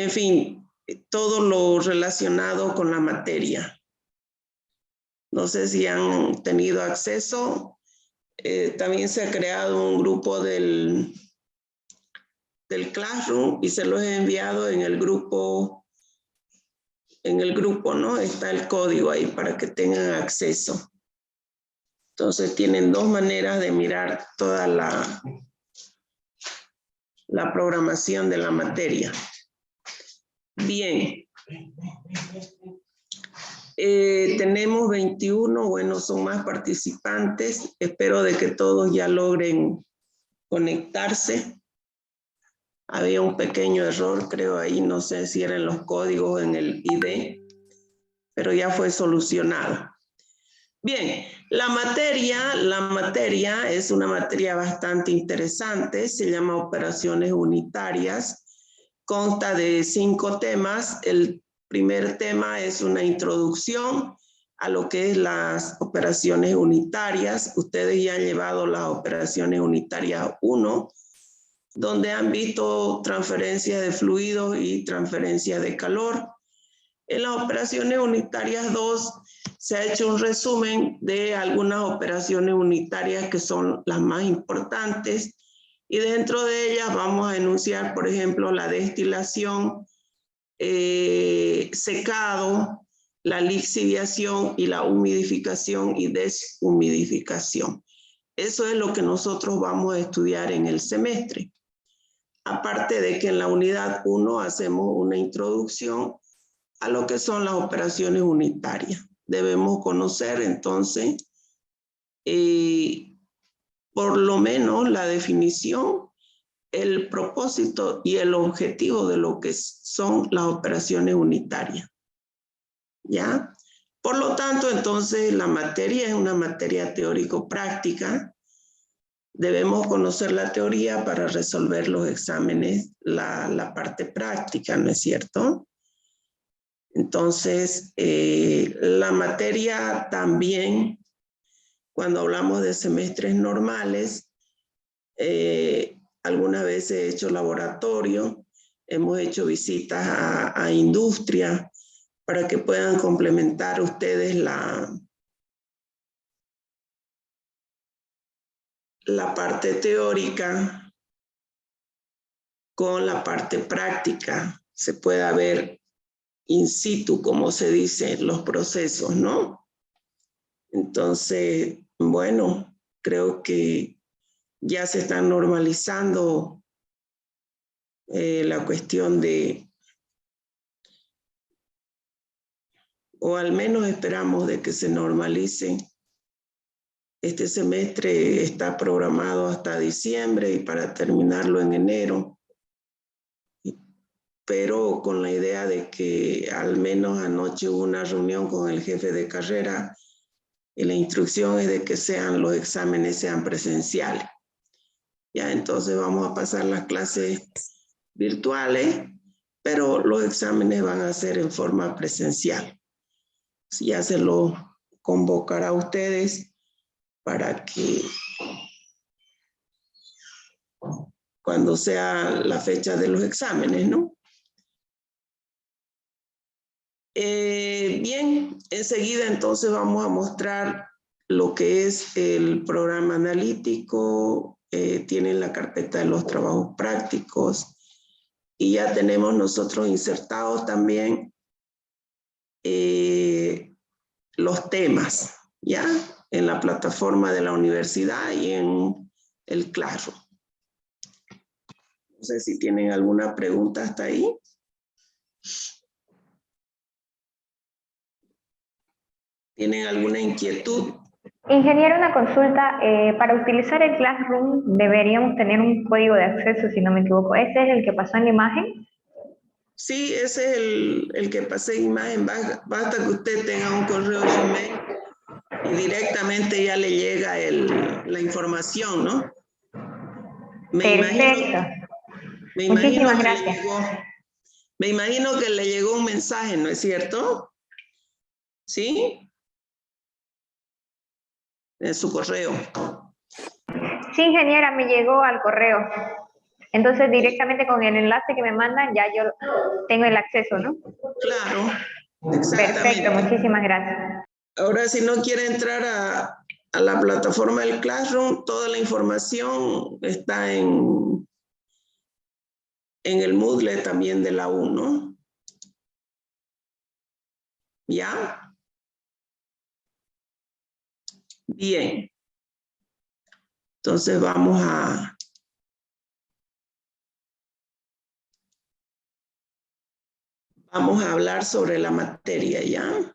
en fin, todo lo relacionado con la materia. No sé si han tenido acceso. También se ha creado un grupo del Classroom y se los he enviado en el grupo, ¿no? Está el código ahí para que tengan acceso. Entonces tienen dos maneras de mirar toda la programación de la materia. Bien. Tenemos 21, bueno, son más participantes. Espero de que todos ya logren conectarse. Había un pequeño error, creo ahí, no sé si eran los códigos en el ID, pero ya fue solucionado. Bien, la materia es una materia bastante interesante, se llama operaciones unitarias, consta de 5 temas. El primer tema es una introducción a lo que es las operaciones unitarias. Ustedes ya han llevado las operaciones unitarias 1, donde han visto transferencia de fluidos y transferencia de calor. En las operaciones unitarias 2 se ha hecho un resumen de algunas operaciones unitarias que son las más importantes, y dentro de ellas vamos a enunciar, por ejemplo, la destilación, secado, la lixiviación y la humidificación y deshumidificación. Eso es lo que nosotros vamos a estudiar en el semestre. Aparte de que en la unidad 1 hacemos una introducción a lo que son las operaciones unitarias. Debemos conocer entonces por lo menos la definición, el propósito y el objetivo de lo que son las operaciones unitarias. ¿Ya? Por lo tanto, entonces la materia es una materia teórico-práctica. Debemos conocer la teoría para resolver los exámenes, la parte práctica, ¿no es cierto? Entonces, la materia también, cuando hablamos de semestres normales, algunas veces he hecho laboratorio, hemos hecho visitas a industria para que puedan complementar ustedes la parte teórica con la parte práctica. Se pueda ver in situ, como se dice, los procesos, ¿no? Entonces, bueno, creo que ya se está normalizando la cuestión de, o al menos esperamos de que se normalice. Este semestre está programado hasta diciembre y para terminarlo en enero, pero con la idea de que al menos anoche hubo una reunión con el jefe de carrera y la instrucción es de que los exámenes sean presenciales. Ya, entonces vamos a pasar las clases virtuales, pero los exámenes van a ser en forma presencial. Ya se lo convocará a ustedes para que cuando sea la fecha de los exámenes, ¿no? Bien, enseguida entonces vamos a mostrar lo que es el programa analítico. Tienen la carpeta de los trabajos prácticos y ya tenemos nosotros insertados también los temas, ¿ya? En la plataforma de la universidad y en el Classroom. No sé si tienen alguna pregunta hasta ahí. ¿Tienen alguna inquietud? Ingeniero, una consulta. Para utilizar el Classroom deberíamos tener un código de acceso, si no me equivoco. ¿Ese es el que pasó en la imagen? Sí, ese es el que pasé en imagen. Basta que usted tenga un correo Gmail y directamente ya le llega la información, ¿no? Perfecto. Muchísimas gracias. Me imagino que le llegó un mensaje, ¿no es cierto? ¿Sí? En su correo. Sí, ingeniera, me llegó al correo. Entonces directamente con el enlace que me mandan ya yo tengo el acceso, ¿no? Claro, Perfecto, exactamente. muchísimas gracias. Ahora, si no quiere entrar a la plataforma del Classroom, toda la información está en el Moodle también de la U, ¿no? ¿Ya? Bien. Entonces vamos a hablar sobre la materia, ¿ya?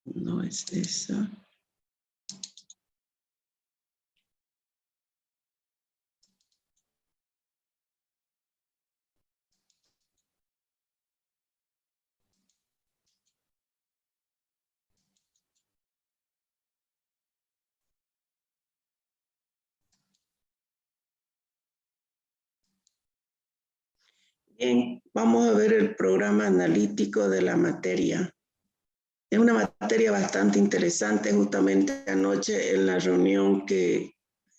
No es esa. Bien, vamos a ver el programa analítico de la materia. Es una materia bastante interesante. Justamente anoche en la reunión que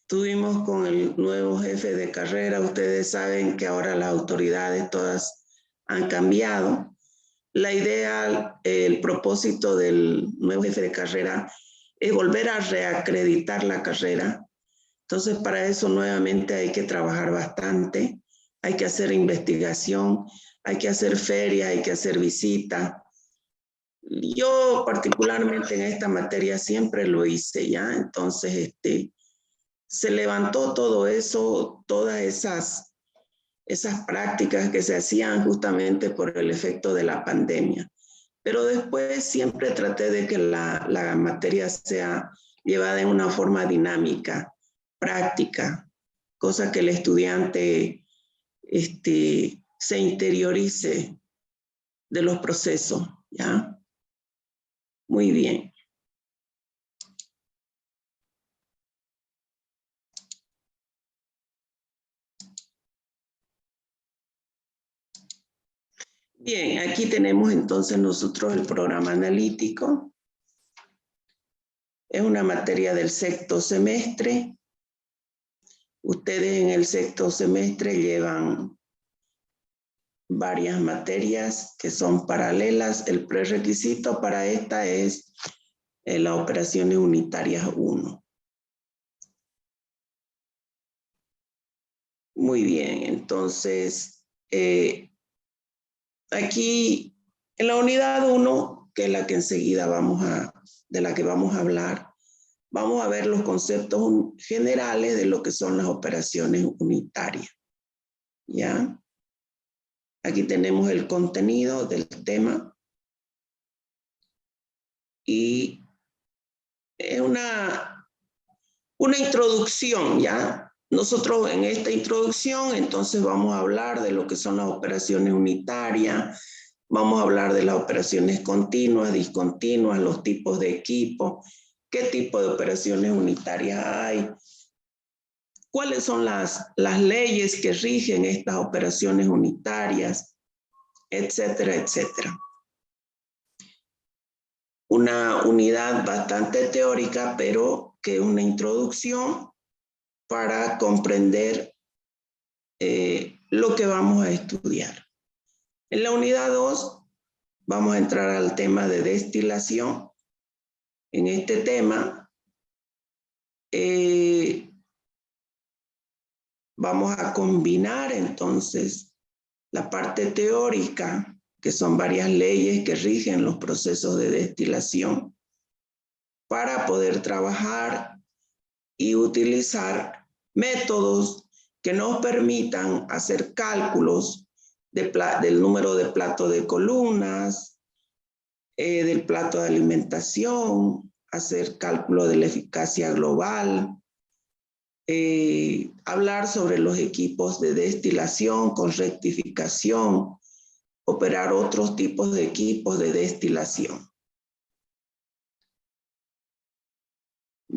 tuvimos con el nuevo jefe de carrera, ustedes saben que ahora las autoridades todas han cambiado. La idea, el propósito del nuevo jefe de carrera es volver a reacreditar la carrera. Entonces, para eso nuevamente hay que trabajar bastante, hay que hacer investigación, hay que hacer feria, hay que hacer visita. Yo particularmente en esta materia siempre lo hice, ¿ya? Entonces, se levantó todo eso, todas esas prácticas que se hacían justamente por el efecto de la pandemia. Pero después siempre traté de que la materia sea llevada en una forma dinámica, práctica, cosa que el estudiante se interiorice de los procesos, ¿ya? Muy bien. Bien, aquí tenemos entonces nosotros el programa analítico. Es una materia del sexto semestre. Ustedes en el sexto semestre llevan varias materias que son paralelas. El prerequisito para esta es las operaciones unitarias 1. Muy bien, entonces aquí en la unidad 1, que es la que enseguida de la que vamos a hablar, vamos a ver los conceptos generales de lo que son las operaciones unitarias. ¿Ya? Aquí tenemos el contenido del tema y es una introducción, ¿ya? Nosotros en esta introducción entonces vamos a hablar de lo que son las operaciones unitarias, vamos a hablar de las operaciones continuas, discontinuas, los tipos de equipo, qué tipo de operaciones unitarias hay, cuáles son las leyes que rigen estas operaciones unitarias, etcétera, etcétera. Una unidad bastante teórica, pero que es una introducción para comprender lo que vamos a estudiar. En la unidad 2 vamos a entrar al tema de destilación. En este tema vamos a combinar entonces la parte teórica, que son varias leyes que rigen los procesos de destilación, para poder trabajar y utilizar métodos que nos permitan hacer cálculos del número de platos de columnas, del plato de alimentación, hacer cálculo de la eficacia global, hablar sobre los equipos de destilación con rectificación, operar otros tipos de equipos de destilación.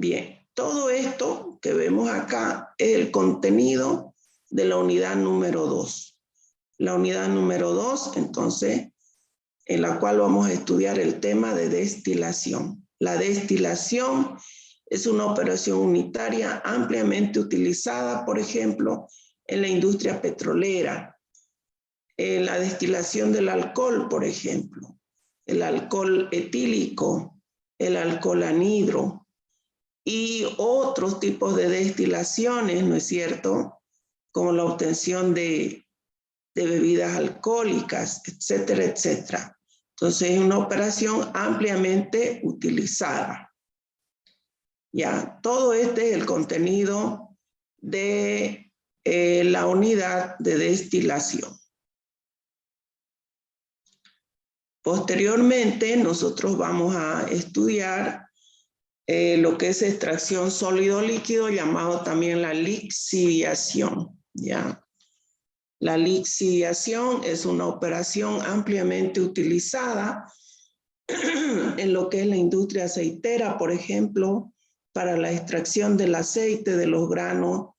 Bien, todo esto que vemos acá es el contenido de la unidad número 2. La unidad número 2, entonces, en la cual vamos a estudiar el tema de destilación. La destilación es una operación unitaria ampliamente utilizada, por ejemplo, en la industria petrolera, en la destilación del alcohol, por ejemplo, el alcohol etílico, el alcohol anhidro y otros tipos de destilaciones, ¿no es cierto? Como la obtención de bebidas alcohólicas, etcétera, etcétera. Entonces es una operación ampliamente utilizada. Ya, todo este es el contenido de la unidad de destilación. Posteriormente, nosotros vamos a estudiar lo que es extracción sólido-líquido, llamado también la lixiviación, ¿ya? La lixiviación es una operación ampliamente utilizada en lo que es la industria aceitera, por ejemplo, para la extracción del aceite de los granos,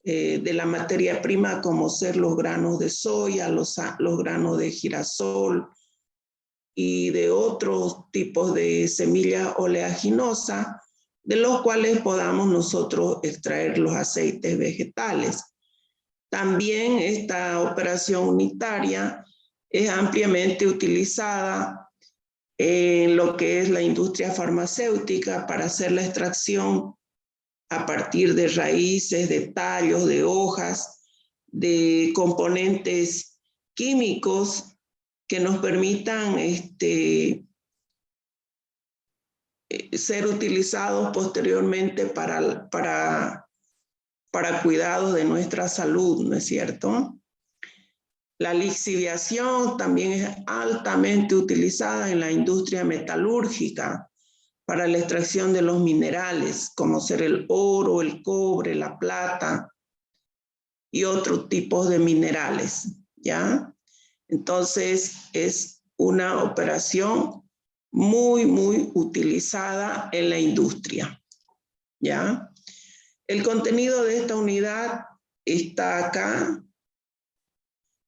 de la materia prima, como ser los granos de soya, los granos de girasol y de otros tipos de semillas oleaginosas, de los cuales podamos nosotros extraer los aceites vegetales. También esta operación unitaria es ampliamente utilizada en lo que es la industria farmacéutica para hacer la extracción a partir de raíces, de tallos, de hojas, de componentes químicos que nos permitan ser utilizados posteriormente para cuidados de nuestra salud, ¿no es cierto? La lixiviación también es altamente utilizada en la industria metalúrgica para la extracción de los minerales, como ser el oro, el cobre, la plata y otros tipos de minerales, ¿ya? Entonces, es una operación muy, muy utilizada en la industria, ¿ya? El contenido de esta unidad está acá.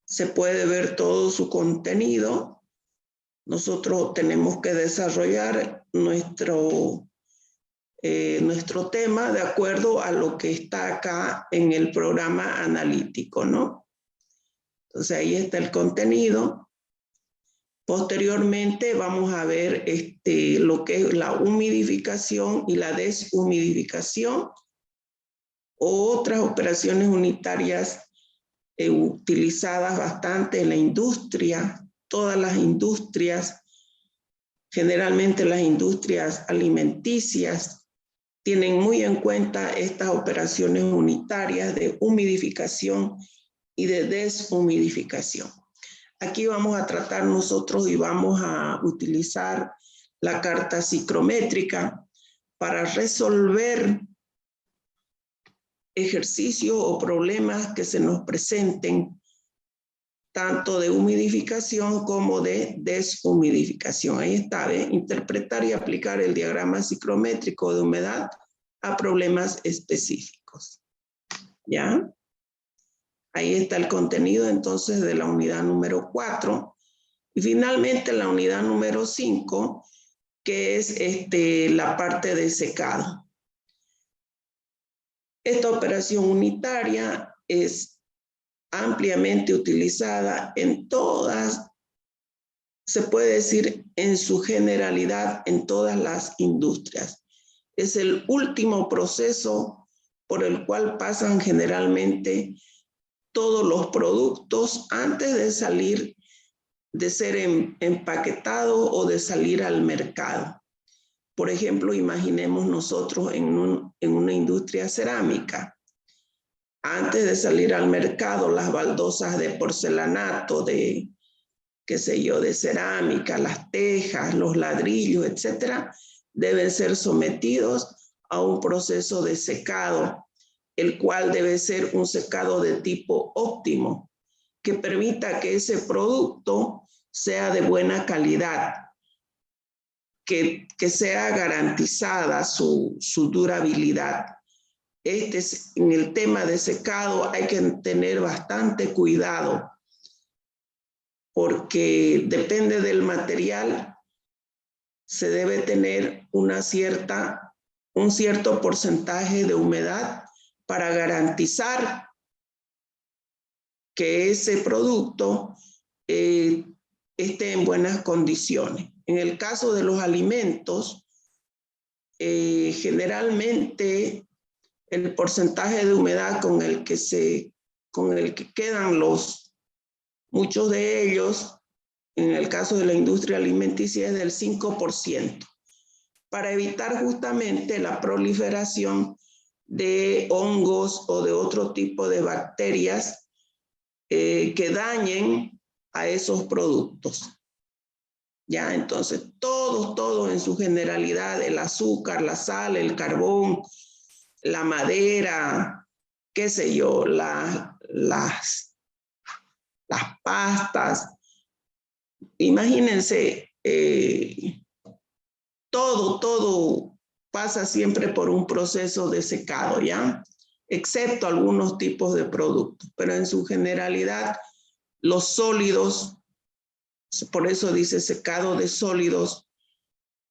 Se puede ver todo su contenido. Nosotros tenemos que desarrollar nuestro tema de acuerdo a lo que está acá en el programa analítico, ¿no? Entonces ahí está el contenido. Posteriormente vamos a ver lo que es la humidificación y la deshumidificación, otras operaciones unitarias utilizadas bastante en la industria, todas las industrias, generalmente las industrias alimenticias, tienen muy en cuenta estas operaciones unitarias de humidificación y de deshumidificación. Aquí vamos a tratar nosotros y vamos a utilizar la carta psicométrica para resolver ejercicios o problemas que se nos presenten, tanto de humidificación como de deshumidificación. Ahí está, ¿ve? Interpretar y aplicar el diagrama psicométrico de humedad a problemas específicos. ¿Ya? Ahí está el contenido entonces de la unidad número 4. Y finalmente la unidad número 5, que es la parte de secado. Esta operación unitaria es ampliamente utilizada en todas, se puede decir en su generalidad, en todas las industrias. Es el último proceso por el cual pasan generalmente todos los productos antes de salir, de ser empaquetados o de salir al mercado. Por ejemplo, imaginemos nosotros en una industria cerámica. Antes de salir al mercado, las baldosas de porcelanato, de, qué sé yo, de cerámica, las tejas, los ladrillos, etcétera, deben ser sometidos a un proceso de secado, el cual debe ser un secado de tipo óptimo, que permita que ese producto sea de buena calidad, que sea garantizada su durabilidad. En el tema de secado hay que tener bastante cuidado porque depende del material, se debe tener un cierto porcentaje de humedad para garantizar que ese producto esté en buenas condiciones. En el caso de los alimentos, generalmente el porcentaje de humedad con el que quedan muchos de ellos, en el caso de la industria alimenticia, es del 5%, para evitar justamente la proliferación de hongos o de otro tipo de bacterias que dañen a esos productos. Ya, entonces, todo en su generalidad, el azúcar, la sal, el carbón, la madera, qué sé yo, las pastas. Imagínense, todo pasa siempre por un proceso de secado, ¿ya? Excepto algunos tipos de productos, pero en su generalidad, los sólidos, por eso dice secado de sólidos,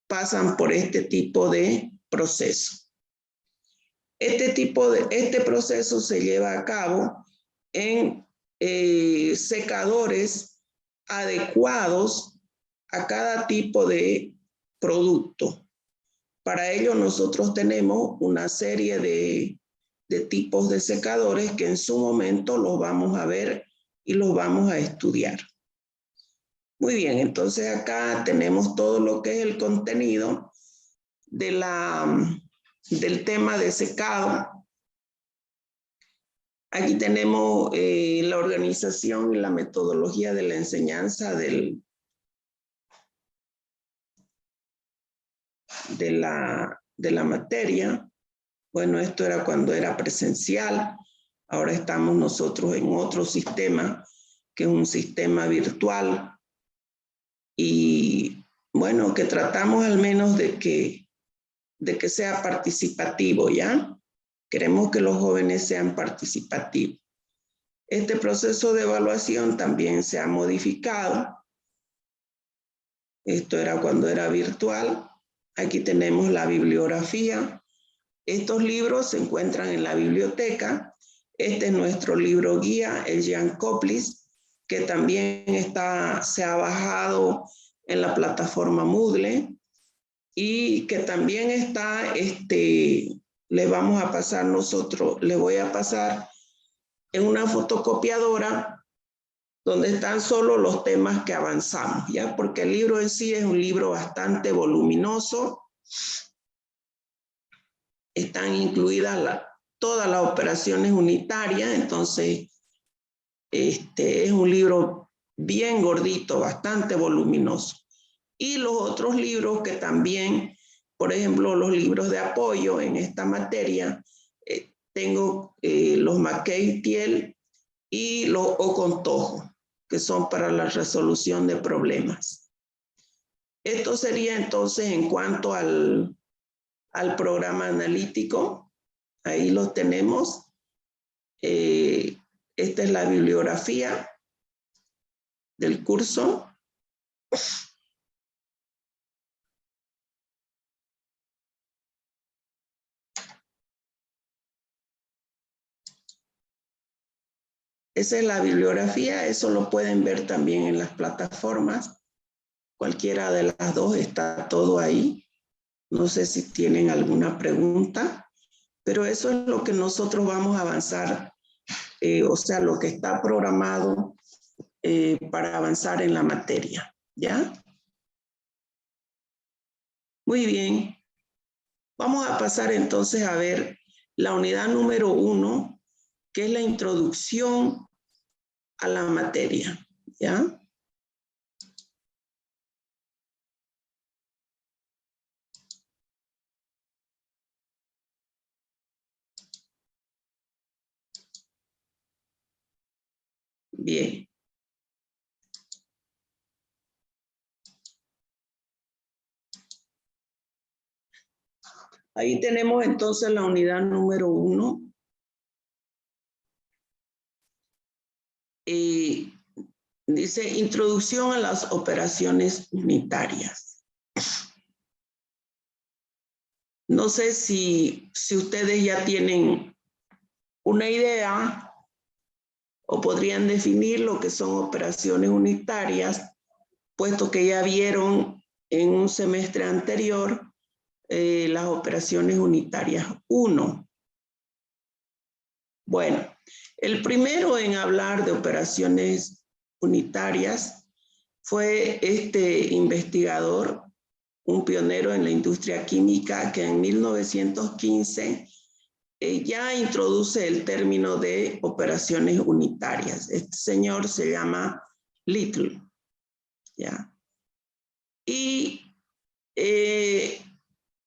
pasan por este tipo de proceso. Este proceso se lleva a cabo en secadores adecuados a cada tipo de producto. Para ello nosotros tenemos una serie de tipos de secadores que en su momento los vamos a ver y los vamos a estudiar. Muy bien, entonces acá tenemos todo lo que es el contenido del tema de secado. Aquí tenemos la organización y la metodología de la enseñanza de la materia. Bueno, esto era cuando era presencial. Ahora estamos nosotros en otro sistema, que es un sistema virtual. Y bueno, que tratamos al menos de que sea participativo, ¿ya? Queremos que los jóvenes sean participativos. Este proceso de evaluación también se ha modificado. Esto era cuando era virtual. Aquí tenemos la bibliografía. Estos libros se encuentran en la biblioteca. Este es nuestro libro guía, el Jan Koplis, que también se ha bajado en la plataforma Moodle y que también está, le vamos a pasar nosotros, le voy a pasar en una fotocopiadora donde están solo los temas que avanzamos, ¿ya? Porque el libro en sí es un libro bastante voluminoso. Están incluidas todas las operaciones unitarias, entonces es un libro bien gordito, bastante voluminoso. Y los otros libros que también, por ejemplo, los libros de apoyo en esta materia, tengo los Mackay-Thiel y los Ocontojo, que son para la resolución de problemas. Esto sería entonces en cuanto al programa analítico. Ahí lo tenemos. Esta es la bibliografía del curso. Esa es la bibliografía, eso lo pueden ver también en las plataformas. Cualquiera de las dos, está todo ahí. No sé si tienen alguna pregunta, pero eso es lo que nosotros vamos a avanzar, o sea, lo que está programado para avanzar en la materia, ¿ya? Muy bien. Vamos a pasar entonces a ver la unidad número 1, que es la introducción a la materia, ¿ya? Bien. Ahí tenemos entonces la unidad número 1. Dice introducción a las operaciones unitarias. No sé si ustedes ya tienen una idea o podrían definir lo que son operaciones unitarias, puesto que ya vieron en un semestre anterior las operaciones unitarias 1. Bueno, el primero en hablar de operaciones unitarias fue este investigador, un pionero en la industria química, que en 1915 ya introduce el término de operaciones unitarias. Este señor se llama Little, ¿ya? Y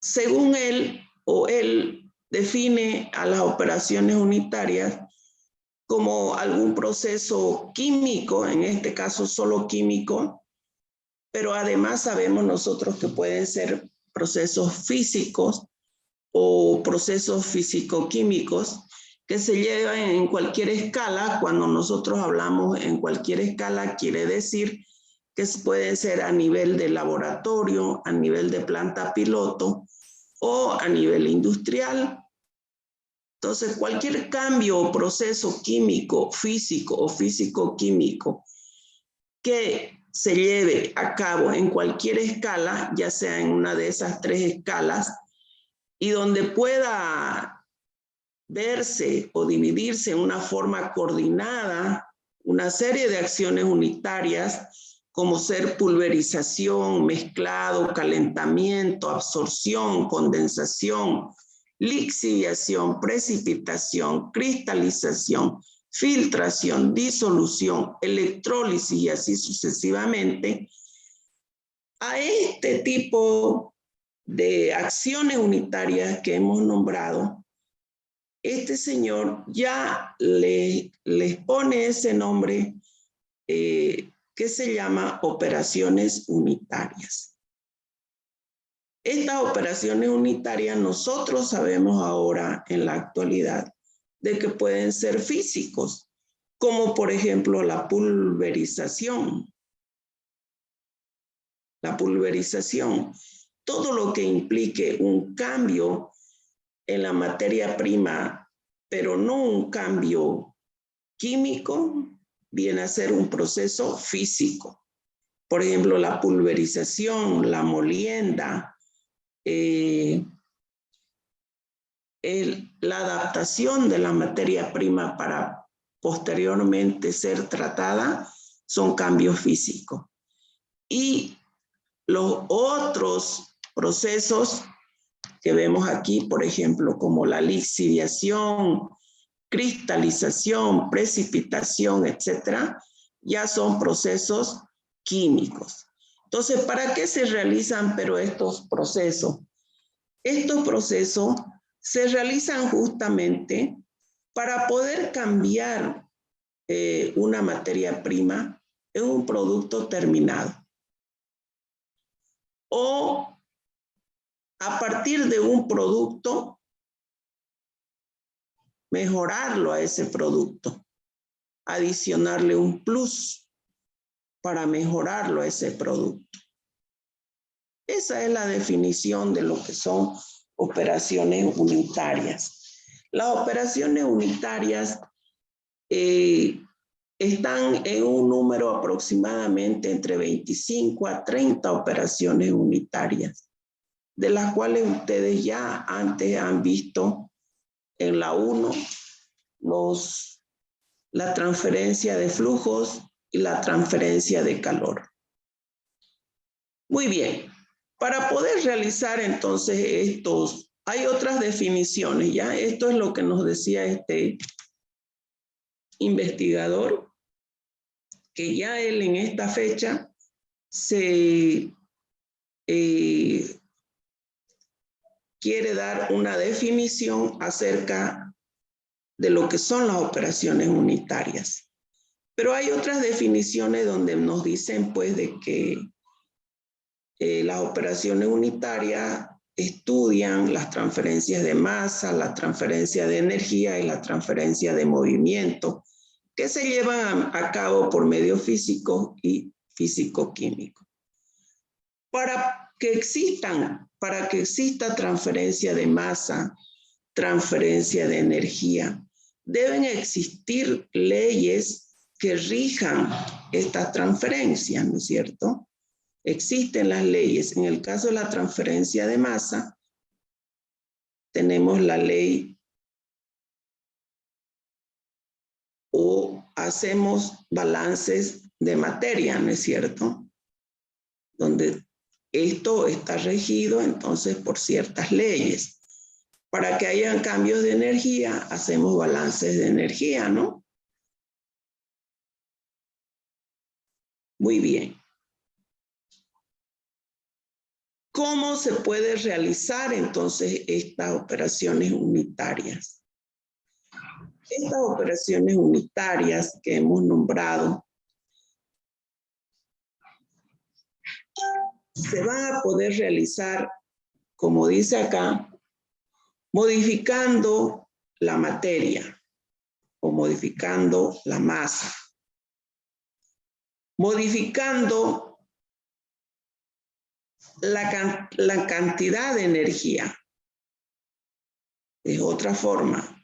según él, él define a las operaciones unitarias como algún proceso químico, en este caso solo químico, pero además sabemos nosotros que pueden ser procesos físicos o procesos físico-químicos que se llevan en cualquier escala. Cuando nosotros hablamos en cualquier escala, quiere decir que pueden ser a nivel de laboratorio, a nivel de planta piloto o a nivel industrial. Entonces, cualquier cambio o proceso químico, físico o físico-químico que se lleve a cabo en cualquier escala, ya sea en una de esas 3 escalas, y donde pueda verse o dividirse en una forma coordinada una serie de acciones unitarias, como ser pulverización, mezclado, calentamiento, absorción, condensación, lixiviación, precipitación, cristalización, filtración, disolución, electrólisis y así sucesivamente. A este tipo de acciones unitarias que hemos nombrado, este señor ya les pone ese nombre que se llama operaciones unitarias. Estas operaciones unitarias nosotros sabemos ahora en la actualidad de que pueden ser físicos, como por ejemplo la pulverización. La pulverización, todo lo que implique un cambio en la materia prima, pero no un cambio químico, viene a ser un proceso físico. Por ejemplo, la pulverización, la molienda, la adaptación de la materia prima para posteriormente ser tratada, son cambios físicos. Y los otros procesos que vemos aquí, por ejemplo, como la lixiviación, cristalización, precipitación, etcétera, ya son procesos químicos. Entonces, ¿para qué se realizan pero estos procesos? Estos procesos se realizan justamente para poder cambiar una materia prima en un producto terminado. O a partir de un producto, mejorarlo a ese producto, adicionarle un plus para mejorarlo a ese producto. Esa es la definición de lo que son operaciones unitarias. Las operaciones unitarias están en un número aproximadamente entre 25 a 30 operaciones unitarias, de las cuales ustedes ya antes han visto en la 1 la transferencia de flujos y la transferencia de calor. Muy bien, para poder realizar entonces estos, hay otras definiciones, ¿ya? Esto es lo que nos decía este investigador, que ya él en esta fecha se quiere dar una definición acerca de lo que son las operaciones unitarias. Pero hay otras definiciones donde nos dicen pues de que las operaciones unitarias estudian las transferencias de masa, la transferencia de energía y la transferencia de movimiento que se llevan a cabo por medios físicos y físico-químicos. Para que exista transferencia de masa, transferencia de energía, deben existir leyes que rijan estas transferencias, ¿no es cierto? Existen las leyes. En el caso de la transferencia de masa, tenemos la ley o hacemos balances de materia, ¿no es cierto? Donde esto está regido entonces por ciertas leyes. Para que hayan cambios de energía, hacemos balances de energía, ¿no? Muy bien. ¿Cómo se puede realizar entonces estas operaciones unitarias? Estas operaciones unitarias que hemos nombrado se van a poder realizar, como dice acá, modificando la materia o modificando la masa, modificando la cantidad de energía, es otra forma.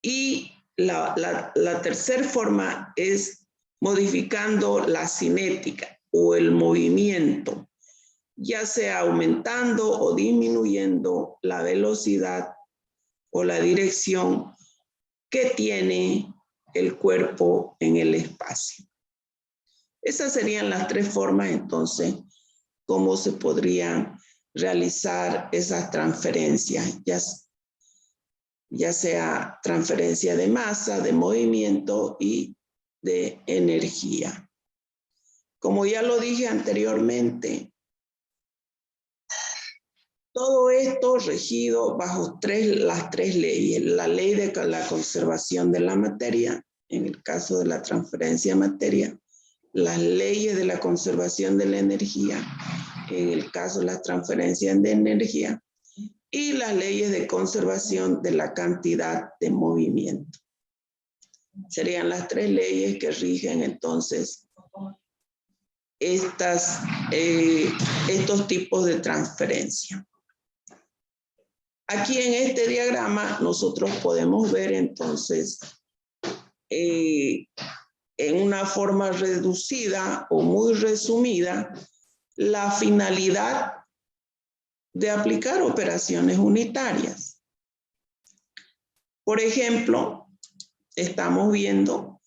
Y la tercera forma es modificando la cinética o el movimiento, ya sea aumentando o disminuyendo la velocidad o la dirección que tiene el cuerpo en el espacio. Esas serían las tres formas, entonces, cómo se podrían realizar esas transferencias, ya sea transferencia de masa, de movimiento y de energía. Como ya lo dije anteriormente, todo esto regido bajo las tres leyes. La ley de la conservación de la materia, en el caso de la transferencia de materia, las leyes de la conservación de la energía, en el caso de la transferencia de energía, y las leyes de conservación de la cantidad de movimiento. Serían las tres leyes que rigen entonces estos tipos de transferencia. Aquí en este diagrama nosotros podemos ver entonces en una forma reducida o muy resumida la finalidad de aplicar operaciones unitarias. Por ejemplo, estamos viendo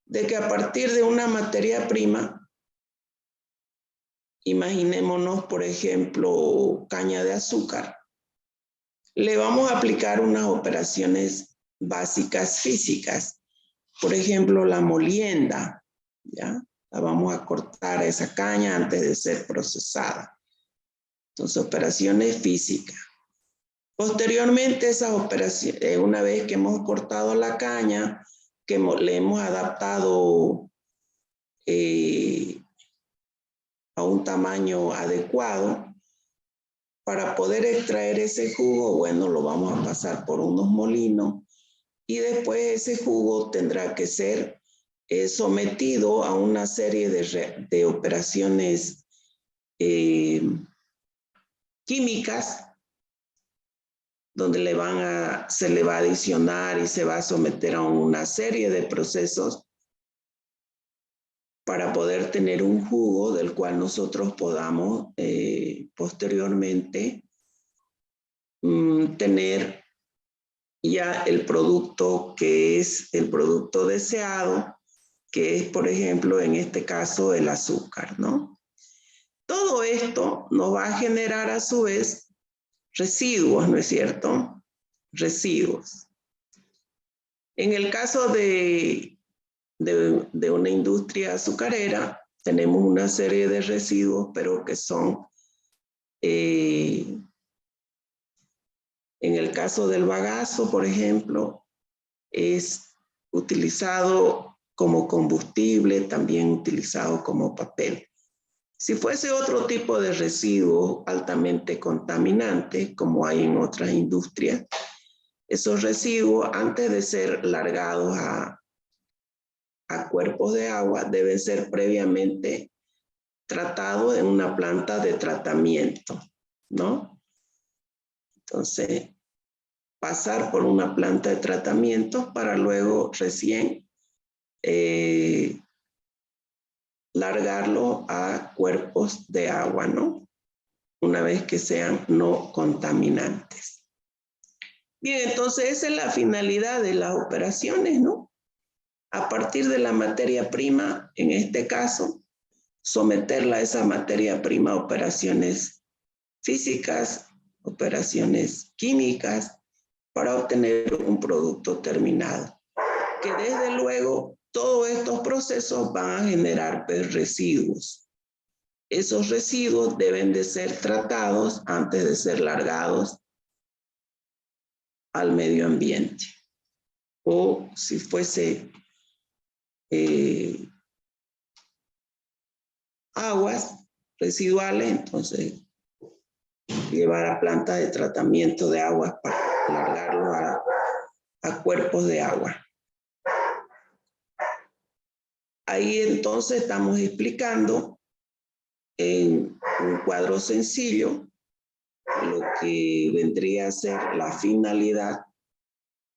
de que a partir de una materia prima, imaginémonos por ejemplo caña de azúcar, le vamos a aplicar unas operaciones básicas físicas. Por ejemplo, la molienda, ¿ya? La vamos a cortar a esa caña antes de ser procesada. Entonces, operaciones físicas. Posteriormente, esas operaciones, una vez que hemos cortado la caña, que le hemos adaptado a un tamaño adecuado, para poder extraer ese jugo, bueno, lo vamos a pasar por unos molinos y después ese jugo tendrá que ser sometido a una serie de operaciones químicas donde se le va a adicionar y se va a someter a una serie de procesos para poder tener un jugo del cual nosotros podamos posteriormente tener ya el producto que es el producto deseado, que es, por ejemplo, en este caso, el azúcar, ¿no? Todo esto nos va a generar a su vez residuos, ¿no es cierto? Residuos. En el caso de una industria azucarera, tenemos una serie de residuos, pero que son, en el caso del bagazo, por ejemplo, es utilizado como combustible, también utilizado como papel. Si fuese otro tipo de residuo altamente contaminante, como hay en otras industrias, esos residuos, antes de ser largados a cuerpos de agua, deben ser previamente tratados en una planta de tratamiento, ¿no? Entonces, pasar por una planta de tratamiento para luego recién largarlo a cuerpos de agua, ¿no? Una vez que sean no contaminantes. Bien, entonces esa es la finalidad de las operaciones, ¿no? A partir de la materia prima, en este caso, someterla a esa materia prima a operaciones físicas, operaciones químicas, para obtener un producto terminado. Que desde luego todos estos procesos van a generar residuos. Esos residuos deben de ser tratados antes de ser largados al medio ambiente. O si fuese aguas residuales, entonces llevar a plantas de tratamiento de aguas para largarlo a cuerpos de agua. Ahí entonces estamos explicando en un cuadro sencillo lo que vendría a ser la finalidad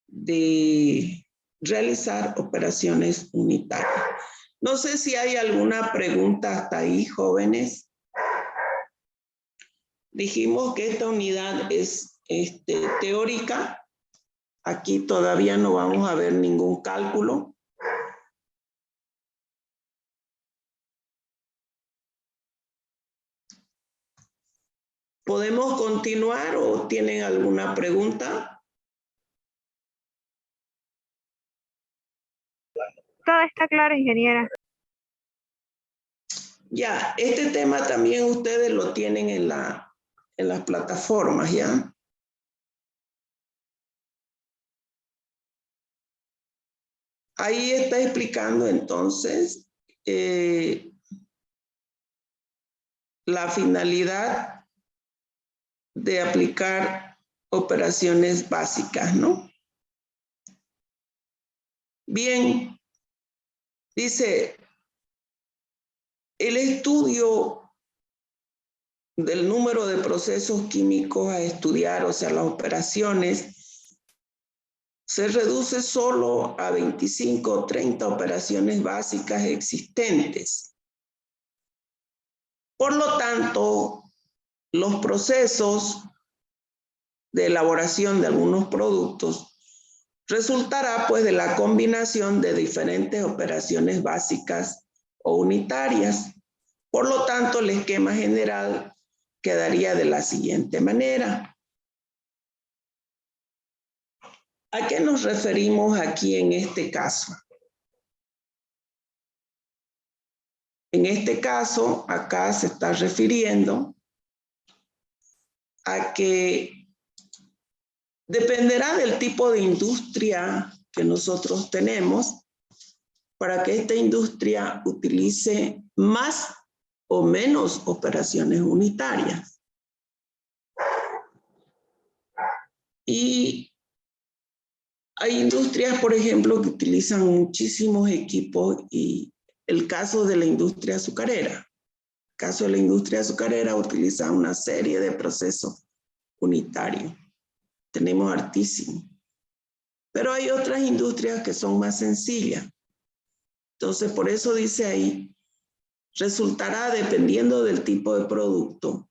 de realizar operaciones unitarias. No sé si hay alguna pregunta hasta ahí, jóvenes. Dijimos que esta unidad es teórica. Aquí todavía no vamos a ver ningún cálculo. ¿Podemos continuar o tienen alguna pregunta? Todo está claro, ingeniera. Ya, este tema también ustedes lo tienen en las plataformas, ¿ya? Ahí está explicando entonces la finalidad de aplicar operaciones básicas, ¿no? Bien, dice, el estudio del número de procesos químicos a estudiar, o sea, las operaciones, se reduce solo a 25 o 30 operaciones básicas existentes. Por lo tanto, los procesos de elaboración de algunos productos resultará pues de la combinación de diferentes operaciones básicas o unitarias. Por lo tanto, el esquema general quedaría de la siguiente manera. ¿A qué nos referimos aquí en este caso? En este caso, acá se está refiriendo a que dependerá del tipo de industria que nosotros tenemos para que esta industria utilice más o menos operaciones unitarias. Y hay industrias, por ejemplo, que utilizan muchísimos equipos, y el caso de la industria azucarera. El caso de la industria azucarera utiliza una serie de procesos unitarios. Tenemos hartísimos. Pero hay otras industrias que son más sencillas. Entonces, por eso dice ahí, resultará dependiendo del tipo de producto.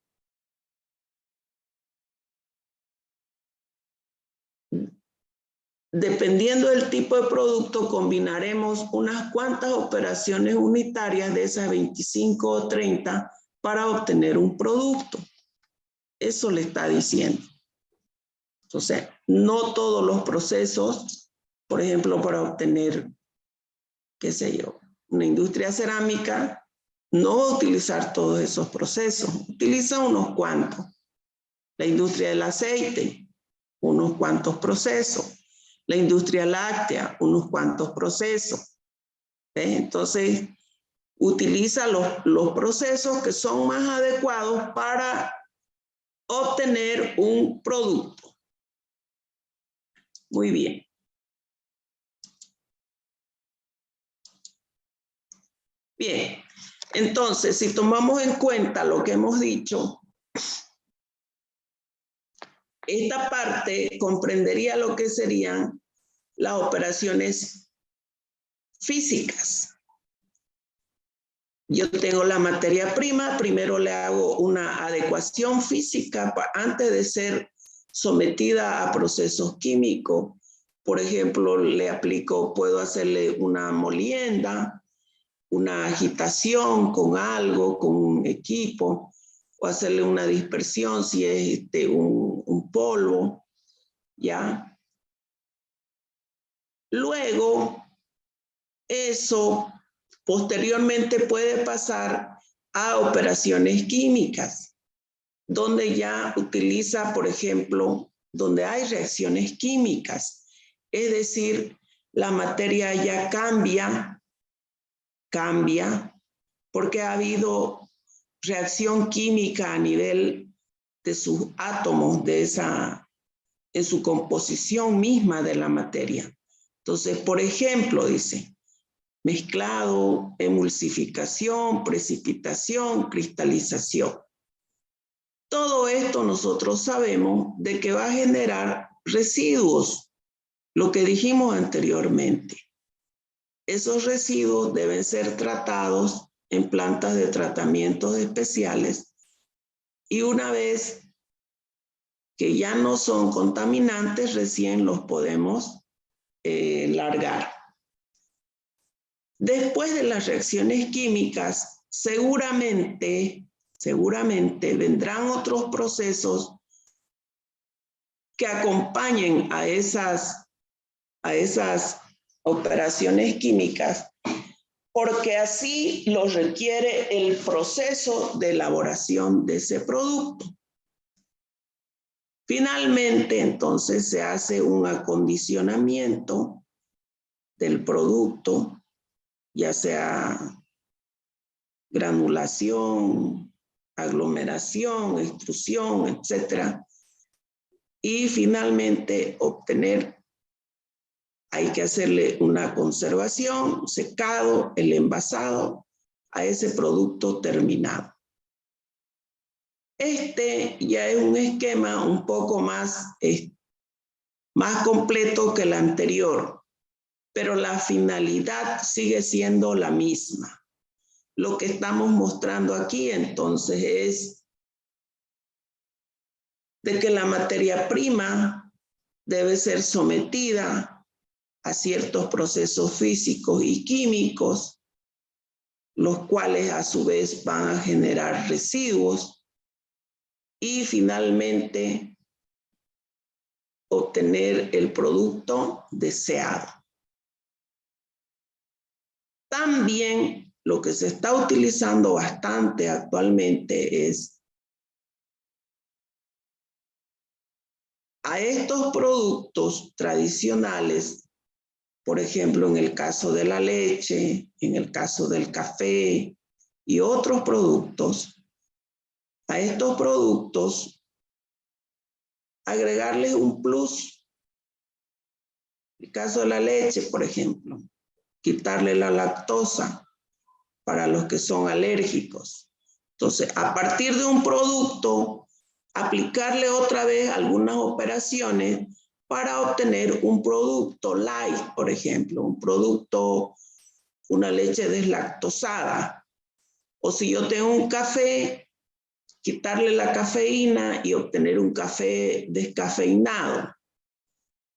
Dependiendo del tipo de producto, combinaremos unas cuantas operaciones unitarias de esas 25 o 30 para obtener un producto. Eso le está diciendo. Entonces, no todos los procesos, por ejemplo, para obtener, qué sé yo, una industria cerámica, no va a utilizar todos esos procesos, utiliza unos cuantos. La industria del aceite, unos cuantos procesos. La industria láctea, unos cuantos procesos. ¿Ves? Entonces, utiliza los procesos que son más adecuados para obtener un producto. Muy bien. Bien, entonces, si tomamos en cuenta lo que hemos dicho, esta parte comprendería lo que serían las operaciones físicas. Yo tengo la materia prima, primero le hago una adecuación física antes de ser sometida a procesos químicos. Por ejemplo, le aplico, puedo hacerle una molienda, una agitación con algo, con un equipo, o hacerle una dispersión si es un polvo, ¿ya? Luego, eso posteriormente puede pasar a operaciones químicas, donde ya utiliza, por ejemplo, donde hay reacciones químicas, es decir, la materia ya cambia, porque ha habido reacción química a nivel de sus átomos, en su composición misma de la materia. Entonces, por ejemplo, dice, mezclado, emulsificación, precipitación, cristalización. Todo esto nosotros sabemos de que va a generar residuos, lo que dijimos anteriormente. Esos residuos deben ser tratados en plantas de tratamientos especiales y una vez que ya no son contaminantes, recién los podemos largar. Después de las reacciones químicas, seguramente vendrán otros procesos que acompañen a esas operaciones químicas, porque así lo requiere el proceso de elaboración de ese producto. Finalmente, entonces, se hace un acondicionamiento del producto, ya sea granulación, aglomeración, extrusión, etc. Y finalmente hay que hacerle una conservación, secado, el envasado a ese producto terminado. Este ya es un esquema un poco más completo que el anterior, pero la finalidad sigue siendo la misma. Lo que estamos mostrando aquí entonces es de que la materia prima debe ser sometida a ciertos procesos físicos y químicos, los cuales a su vez van a generar residuos y finalmente obtener el producto deseado. También lo que se está utilizando bastante actualmente es a estos productos tradicionales, por ejemplo, en el caso de la leche, en el caso del café y otros productos, a estos productos agregarles un plus. En el caso de la leche, por ejemplo, quitarle la lactosa para los que son alérgicos. Entonces, a partir de un producto, aplicarle otra vez algunas operaciones para obtener un producto light, por ejemplo, una leche deslactosada. O si yo tengo un café, quitarle la cafeína y obtener un café descafeinado.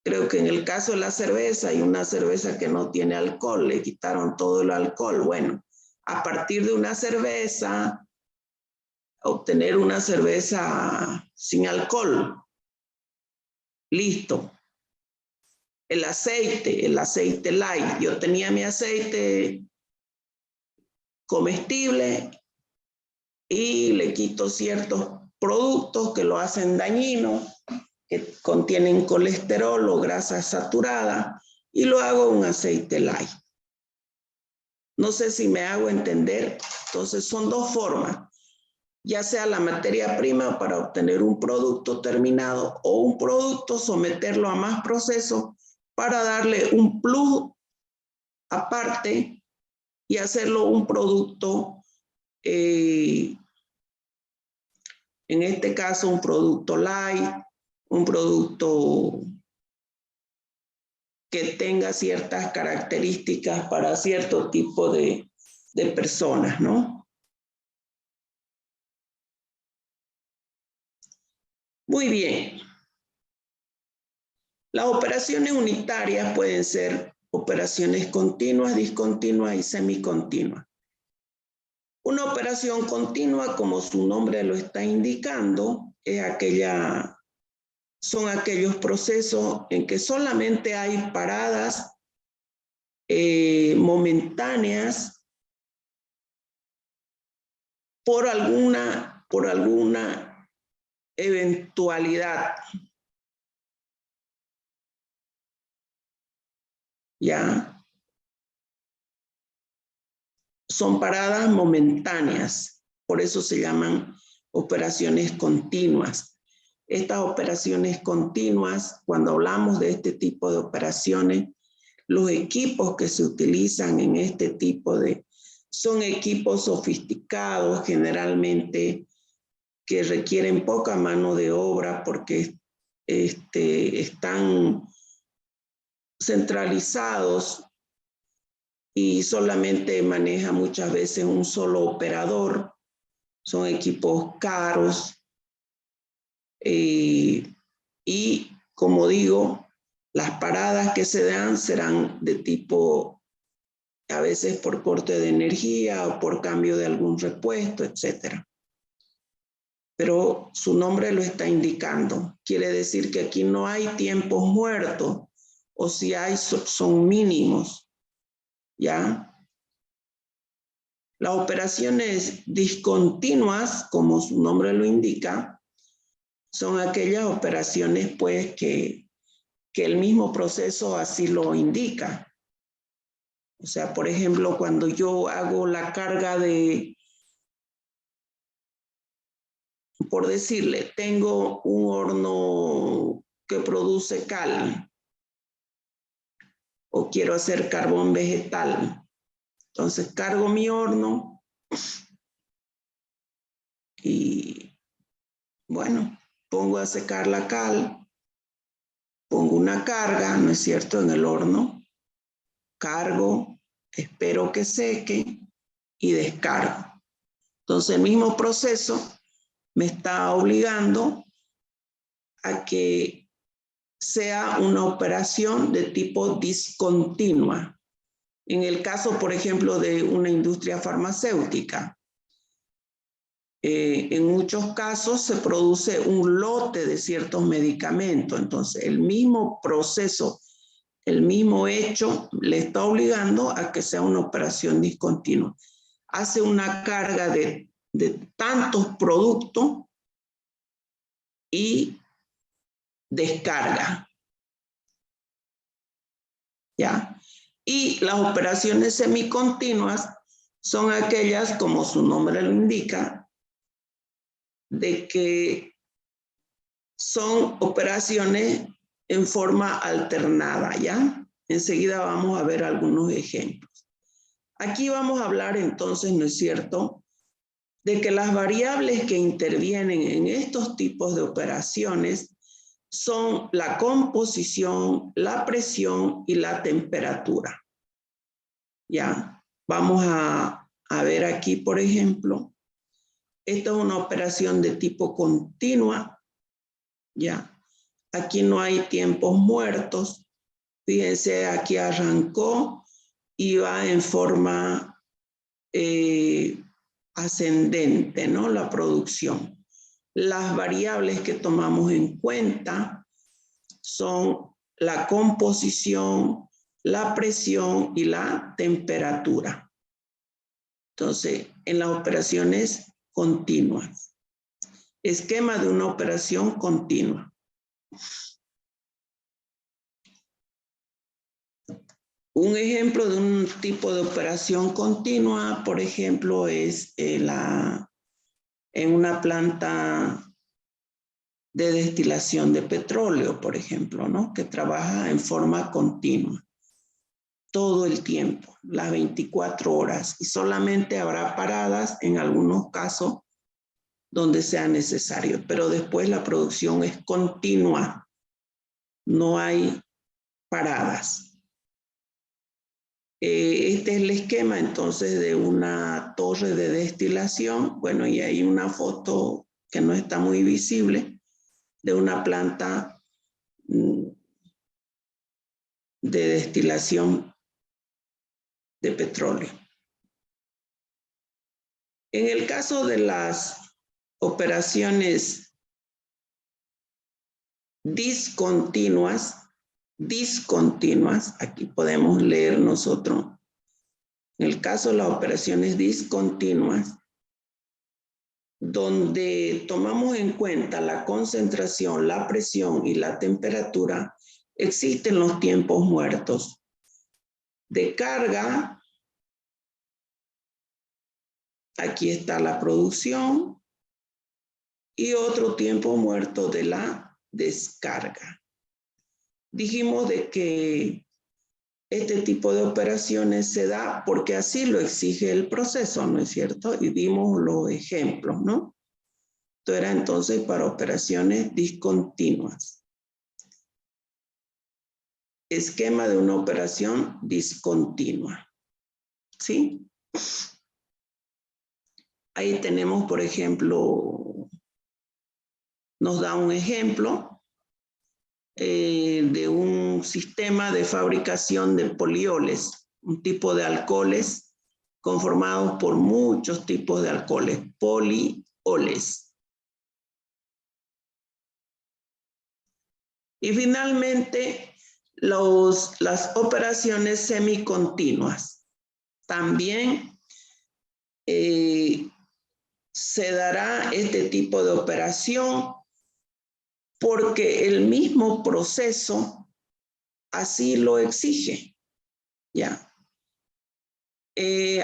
Creo que en el caso de la cerveza, hay una cerveza que no tiene alcohol, le quitaron todo el alcohol. Bueno, a partir de una cerveza, obtener una cerveza sin alcohol. Listo. El aceite light. Yo tenía mi aceite comestible y le quito ciertos productos que lo hacen dañino, que contienen colesterol o grasa saturada, y lo hago un aceite light. No sé si me hago entender. Entonces son dos formas, ya sea la materia prima para obtener un producto terminado o un producto, someterlo a más procesos para darle un plus aparte y hacerlo un producto, en este caso un producto light, un producto que tenga ciertas características para cierto tipo de personas, ¿no? Muy bien. Las operaciones unitarias pueden ser operaciones continuas, discontinuas y semicontinuas. Una operación continua, como su nombre lo está indicando, son aquellos procesos en que solamente hay paradas momentáneas por alguna eventualidad. ¿Ya? Son paradas momentáneas, por eso se llaman operaciones continuas. Estas operaciones continuas, cuando hablamos de este tipo de operaciones, los equipos que se utilizan en este tipo son equipos sofisticados, generalmente que requieren poca mano de obra porque están centralizados y solamente maneja muchas veces un solo operador. Son equipos caros y, como digo, las paradas que se dan serán de tipo, a veces por corte de energía o por cambio de algún repuesto, etc. Pero su nombre lo está indicando. Quiere decir que aquí no hay tiempos muertos, o si hay, son mínimos, ¿ya? Las operaciones discontinuas, como su nombre lo indica, son aquellas operaciones pues que el mismo proceso así lo indica. O sea, por ejemplo, cuando yo hago la carga por decirle, tengo un horno que produce cal o quiero hacer carbón vegetal. Entonces cargo mi horno y, bueno, pongo a secar la cal, pongo una carga, ¿no es cierto?, en el horno, cargo, espero que seque y descargo. Entonces el mismo proceso me está obligando a que sea una operación de tipo discontinua. En el caso, por ejemplo, de una industria farmacéutica, en muchos casos se produce un lote de ciertos medicamentos. Entonces, el mismo proceso, el mismo hecho, le está obligando a que sea una operación discontinua. Hace una carga de tantos productos y descarga. ¿Ya? Y las operaciones semicontinuas son aquellas, como su nombre lo indica, de que son operaciones en forma alternada, ¿ya? Enseguida vamos a ver algunos ejemplos. Aquí vamos a hablar entonces, ¿no es cierto?, de que las variables que intervienen en estos tipos de operaciones son la composición, la presión y la temperatura. Ya, vamos a ver aquí, por ejemplo, esta es una operación de tipo continua, ya. Aquí no hay tiempos muertos. Fíjense, aquí arrancó y va en forma ascendente, ¿no?, la producción. Las variables que tomamos en cuenta son la composición, la presión y la temperatura. Entonces, en las operaciones continuas. Esquema de una operación continua. Un ejemplo de un tipo de operación continua, por ejemplo, es en una planta de destilación de petróleo, por ejemplo, ¿no? Que trabaja en forma continua, todo el tiempo, las 24 horas, y solamente habrá paradas en algunos casos donde sea necesario, pero después la producción es continua, no hay paradas. Este es el esquema entonces de una torre de destilación. Bueno, y hay una foto que no está muy visible de una planta de destilación de petróleo. En el caso de las operaciones discontinuas, aquí podemos leer nosotros, en el caso de las operaciones discontinuas, donde tomamos en cuenta la concentración, la presión y la temperatura, existen los tiempos muertos de carga. Aquí está la producción y otro tiempo muerto de la descarga. Dijimos de que este tipo de operaciones se da porque así lo exige el proceso, ¿no es cierto? Y dimos los ejemplos, ¿no? Esto era entonces para operaciones discontinuas. Esquema de una operación discontinua, ¿sí? Ahí tenemos, por ejemplo, nos da un ejemplo de un sistema de fabricación de polioles, un tipo de alcoholes conformados por muchos tipos de alcoholes, polioles. Y finalmente, las operaciones semicontinuas. También se dará este tipo de operación porque el mismo proceso así lo exige, ¿ya?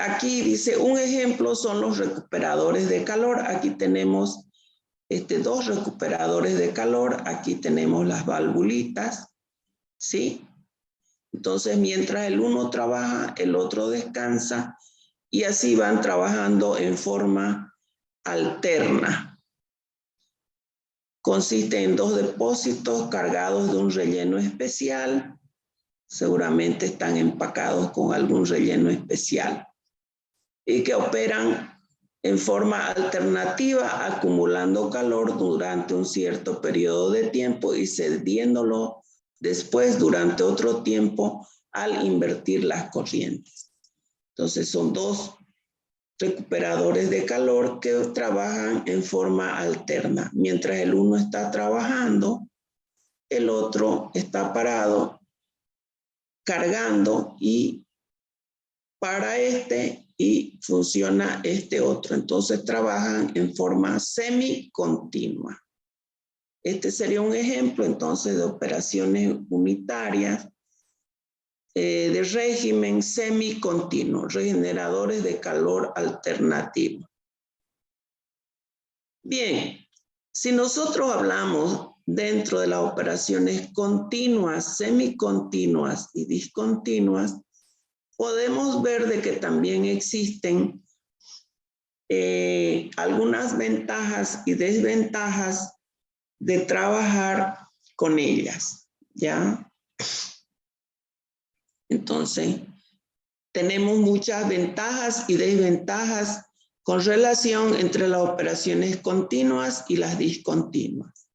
Aquí dice, un ejemplo son los recuperadores de calor. Aquí tenemos dos recuperadores de calor. Aquí tenemos las valvulitas, ¿sí? Entonces, mientras el uno trabaja, el otro descansa y así van trabajando en forma alterna. Consiste en dos depósitos cargados de un relleno especial. Seguramente están empacados con algún relleno especial y que operan en forma alternativa, acumulando calor durante un cierto periodo de tiempo y cediéndolo después durante otro tiempo al invertir las corrientes. Entonces son dos recuperadores de calor que trabajan en forma alterna. Mientras el uno está trabajando, el otro está parado, cargando y para y funciona este otro. Entonces trabajan en forma semicontinua. Este sería un ejemplo entonces de operaciones unitarias de régimen semicontinuo, regeneradores de calor alternativo. Bien, si nosotros hablamos dentro de las operaciones continuas, semicontinuas y discontinuas, podemos ver de que también existen algunas ventajas y desventajas de trabajar con ellas, ¿ya? Entonces, tenemos muchas ventajas y desventajas con relación entre las operaciones continuas y las discontinuas.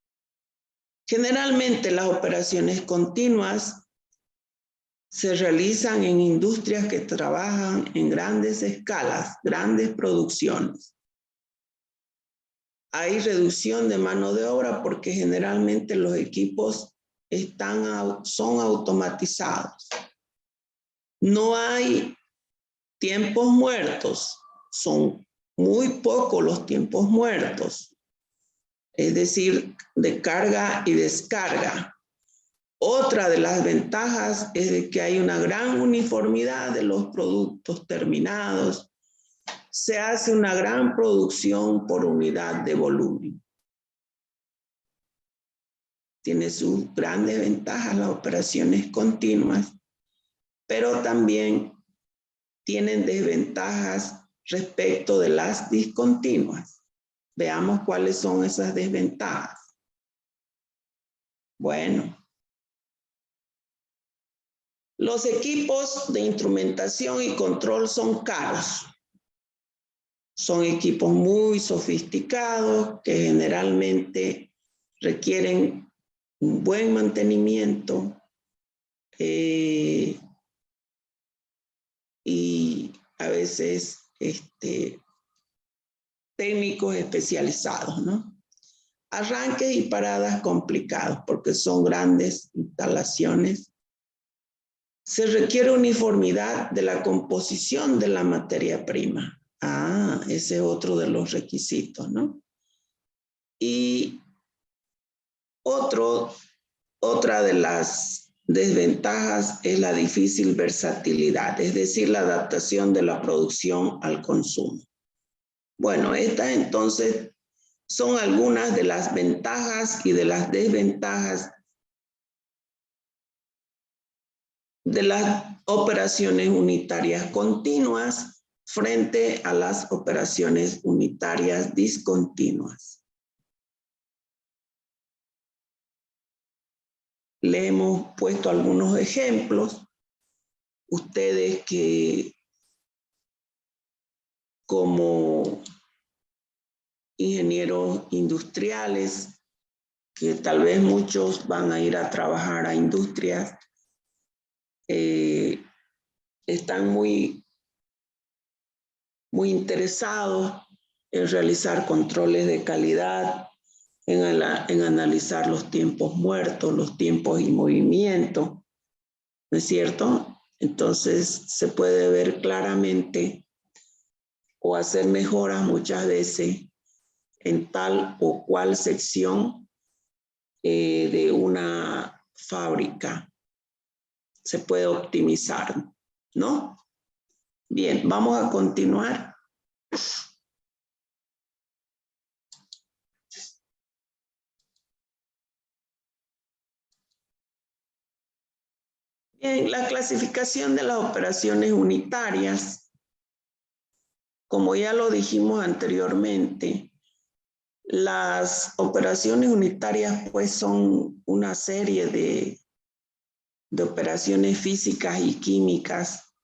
Generalmente las operaciones continuas se realizan en industrias que trabajan en grandes escalas, grandes producciones. Hay reducción de mano de obra porque generalmente los equipos son automatizados. No hay tiempos muertos, son muy pocos los tiempos muertos, es decir, de carga y descarga. Otra de las ventajas es de que hay una gran uniformidad de los productos terminados. Se hace una gran producción por unidad de volumen. Tiene sus grandes ventajas las operaciones continuas, pero también tienen desventajas respecto de las discontinuas. Veamos cuáles son esas desventajas. Bueno, los equipos de instrumentación y control son caros. Son equipos muy sofisticados que generalmente requieren un buen mantenimiento y a veces técnicos especializados, ¿no? Arranques y paradas complicados porque son grandes instalaciones. Se requiere uniformidad de la composición de la materia prima. Ah, ese es otro de los requisitos, ¿no? Y otra de las desventajas es la difícil versatilidad, es decir, la adaptación de la producción al consumo. Bueno, estas entonces son algunas de las ventajas y de las desventajas de las operaciones unitarias continuas frente a las operaciones unitarias discontinuas. Le hemos puesto algunos ejemplos. Ustedes que como ingenieros industriales, que tal vez muchos van a ir a trabajar a industrias, están muy interesados en realizar controles de calidad, en analizar los tiempos muertos, los tiempos en movimiento, ¿no es cierto? Entonces se puede ver claramente o hacer mejoras muchas veces en tal o cual sección de una fábrica. Se puede optimizar, ¿no? Bien, vamos a continuar. Bien, la clasificación de las operaciones unitarias, como ya lo dijimos anteriormente, las operaciones unitarias pues son una serie de operaciones físicas y químicas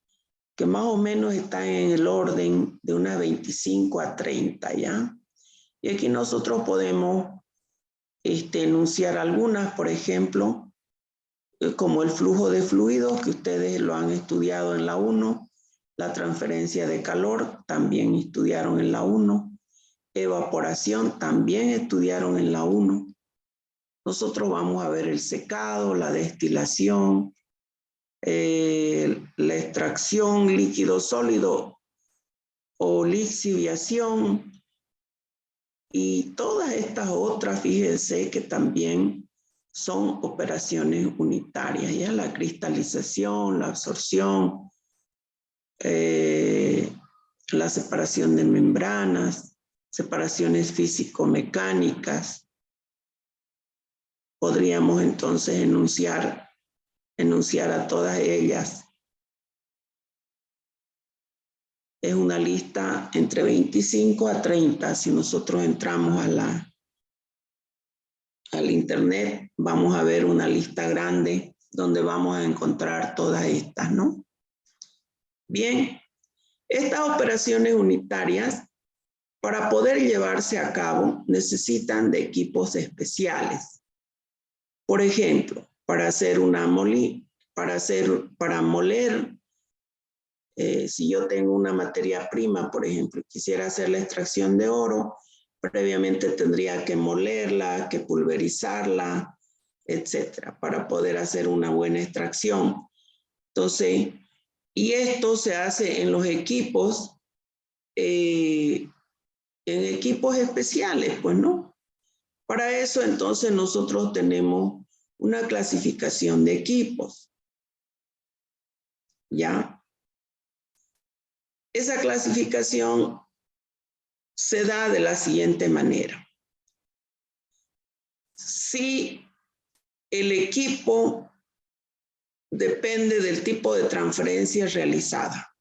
que más o menos están en el orden de unas 25 a 30, ¿ya? Y aquí nosotros podemos enunciar algunas, por ejemplo, como el flujo de fluidos, que ustedes lo han estudiado en la 1, la transferencia de calor, también estudiaron en la 1, evaporación, también estudiaron en la 1. Nosotros vamos a ver el secado, la destilación, la extracción líquido sólido o lixiviación y todas estas otras, fíjense que también son operaciones unitarias, ya la cristalización, la absorción, la separación de membranas, separaciones físico-mecánicas. Podríamos entonces enunciar a todas ellas. Es una lista entre 25 a 30. Si nosotros entramos al internet, vamos a ver una lista grande donde vamos a encontrar todas estas, ¿no? Bien, estas operaciones unitarias, para poder llevarse a cabo, necesitan de equipos especiales. Por ejemplo, para moler, si yo tengo una materia prima, por ejemplo, quisiera hacer la extracción de oro, previamente tendría que molerla, que pulverizarla, etcétera, para poder hacer una buena extracción. Entonces, y esto se hace en los equipos, en equipos especiales, pues, ¿no? Para eso, entonces, nosotros tenemos una clasificación de equipos. ¿Ya? Esa clasificación se da de la siguiente manera. Si el equipo depende del tipo de transferencia realizada.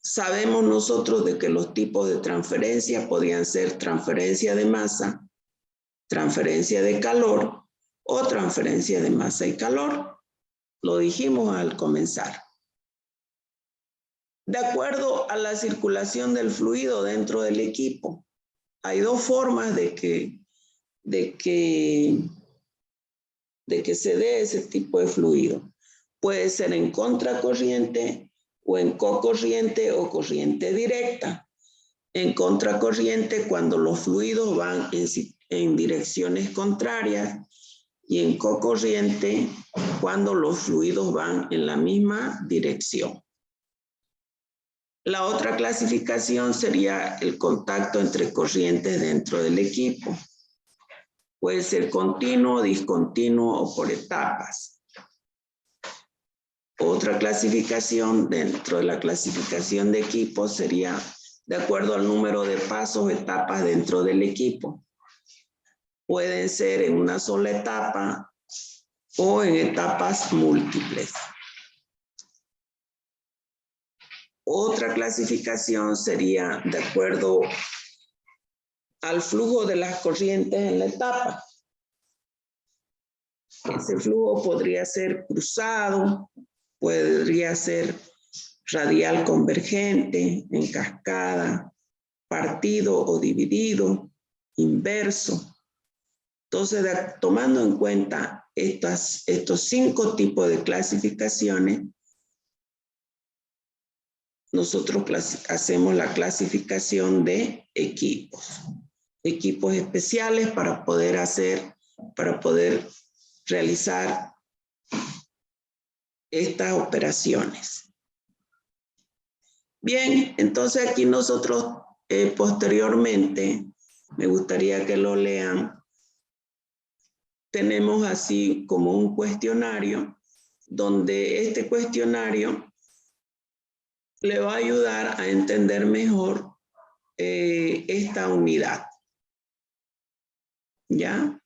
Sabemos nosotros de que los tipos de transferencia podrían ser transferencia de masa, transferencia de calor o transferencia de masa y calor. Lo dijimos al comenzar. De acuerdo a la circulación del fluido dentro del equipo, hay dos formas de que se dé ese tipo de fluido. Puede ser en contracorriente o en cocorriente o corriente directa. En contracorriente cuando los fluidos van en direcciones contrarias y en cocorriente cuando los fluidos van en la misma dirección. La otra clasificación sería el contacto entre corrientes dentro del equipo. Puede ser continuo, discontinuo o por etapas. Otra clasificación dentro de la clasificación de equipos sería de acuerdo al número de pasos o etapas dentro del equipo. Pueden ser en una sola etapa o en etapas múltiples. Otra clasificación sería de acuerdo al flujo de las corrientes en la etapa. Ese flujo podría ser cruzado, podría ser radial convergente, en cascada, partido o dividido, inverso. Entonces, tomando en cuenta estos 5 tipos de clasificaciones, nosotros hacemos la clasificación de equipos. Equipos especiales para poder realizar estas operaciones. Bien, entonces aquí nosotros posteriormente, me gustaría que lo lean, tenemos así como un cuestionario, donde este cuestionario le va a ayudar a entender mejor esta unidad. ¿Ya?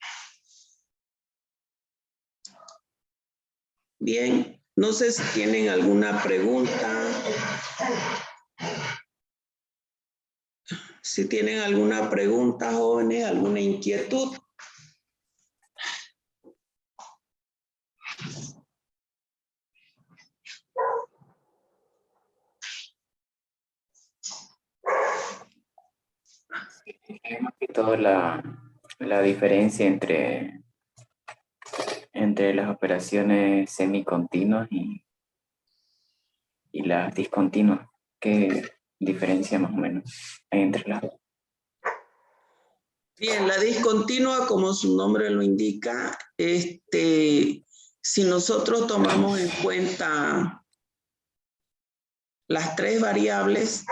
Bien, no sé si tienen alguna pregunta. Si tienen alguna pregunta, jóvenes, alguna inquietud. Más que todo la diferencia entre las operaciones semicontinuas y las discontinuas. ¿Qué diferencia más o menos hay entre las dos? Bien, la discontinua, como su nombre lo indica, si nosotros tomamos en cuenta las 3 variables,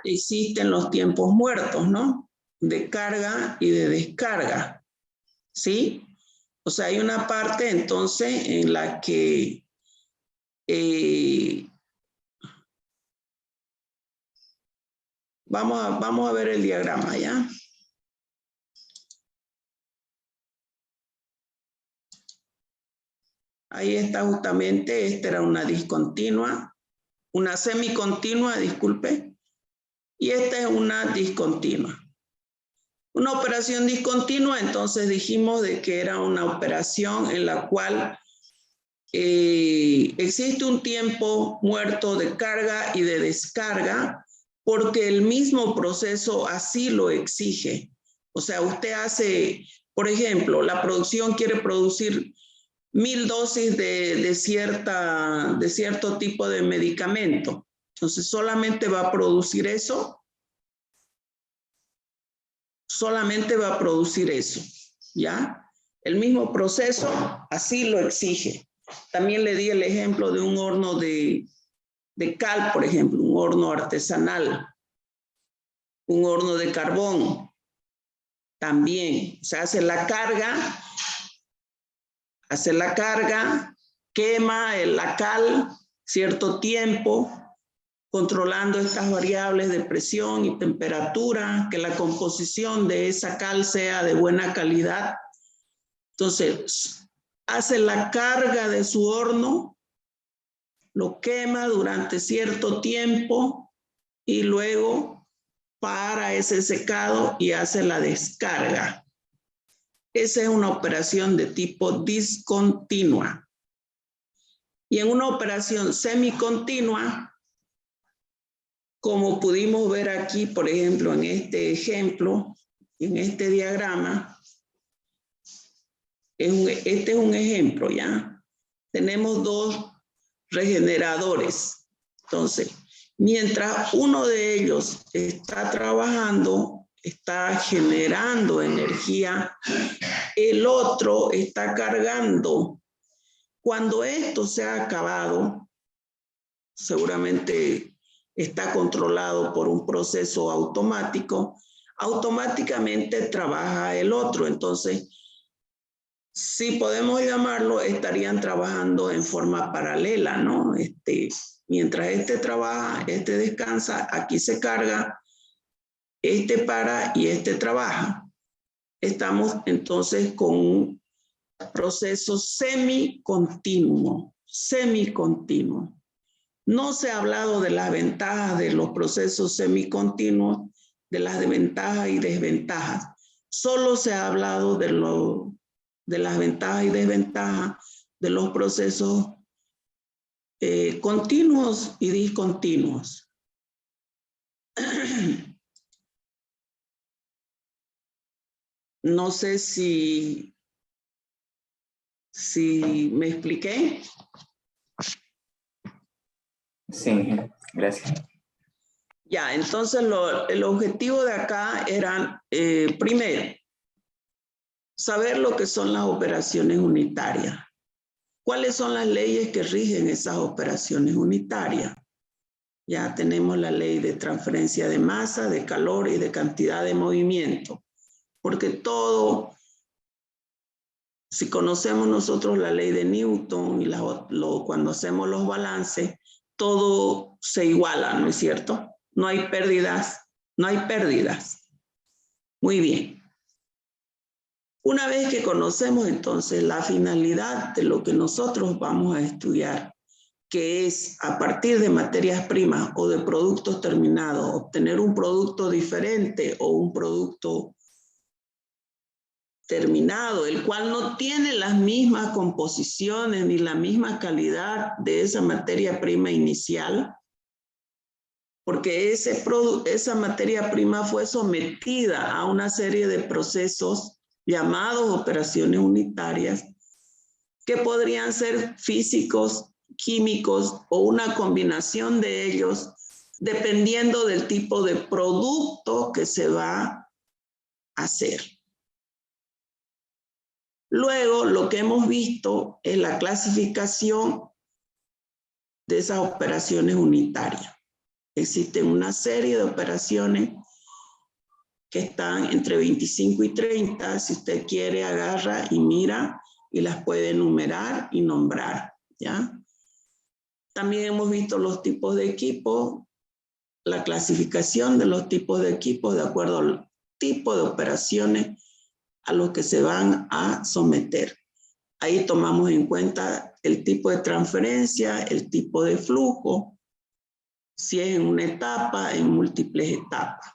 existen los tiempos muertos, ¿no? De carga y de descarga, ¿sí? O sea, hay una parte entonces en la que vamos a ver el diagrama, ¿ya? Ahí está justamente, esta era una discontinua, una semicontinua, disculpe, y esta es una discontinua. Una operación discontinua, entonces dijimos de que era una operación en la cual existe un tiempo muerto de carga y de descarga porque el mismo proceso así lo exige. O sea, usted hace, por ejemplo, la producción quiere producir 1000 dosis de cierto tipo de medicamento. Entonces, solamente va a producir eso. Solamente va a producir eso, ¿ya? El mismo proceso así lo exige. También le di el ejemplo de un horno de cal, por ejemplo, un horno artesanal, un horno de carbón. También se hace la carga hace la carga, quema la cal cierto tiempo, controlando estas variables de presión y temperatura, que la composición de esa cal sea de buena calidad. Entonces, hace la carga de su horno, lo quema durante cierto tiempo y luego para ese secado y hace la descarga. Esa es una operación de tipo discontinua. Y en una operación semicontinua, como pudimos ver aquí, por ejemplo, en este ejemplo, en este diagrama, este es un ejemplo, ¿ya? Tenemos dos regeneradores. Entonces, mientras uno de ellos está trabajando, está generando energía, el otro está cargando. Cuando esto se ha acabado, seguramente está controlado por un proceso automático, automáticamente trabaja el otro. Entonces, si podemos llamarlo, estarían trabajando en forma paralela, ¿no? Mientras este trabaja, este descansa, aquí se carga, este para y este trabaja. Estamos entonces con un proceso semicontinuo, semicontinuo. No se ha hablado de las ventajas de los procesos semicontinuos, de las ventajas y desventajas. Solo se ha hablado de las ventajas y desventajas de los procesos continuos y discontinuos. No sé si me expliqué. Sí, gracias. Ya, entonces el objetivo de acá era, primero, saber lo que son las operaciones unitarias. ¿Cuáles son las leyes que rigen esas operaciones unitarias? Ya tenemos la ley de transferencia de masa, de calor y de cantidad de movimiento. Porque todo, si conocemos nosotros la ley de Newton y cuando hacemos los balances, todo se iguala, ¿no es cierto? No hay pérdidas, no hay pérdidas. Muy bien. Una vez que conocemos entonces la finalidad de lo que nosotros vamos a estudiar, que es a partir de materias primas o de productos terminados, obtener un producto diferente o un producto terminado, el cual no tiene las mismas composiciones ni la misma calidad de esa materia prima inicial, porque esa materia prima fue sometida a una serie de procesos llamados operaciones unitarias, que podrían ser físicos, químicos o una combinación de ellos, dependiendo del tipo de producto que se va a hacer. Luego, lo que hemos visto es la clasificación de esas operaciones unitarias. Existen una serie de operaciones que están entre 25 y 30. Si usted quiere, agarra y mira y las puede enumerar y nombrar, ¿ya? También hemos visto los tipos de equipo, la clasificación de los tipos de equipos de acuerdo al tipo de operaciones a los que se van a someter. Ahí tomamos en cuenta el tipo de transferencia, el tipo de flujo, si es en una etapa, en múltiples etapas.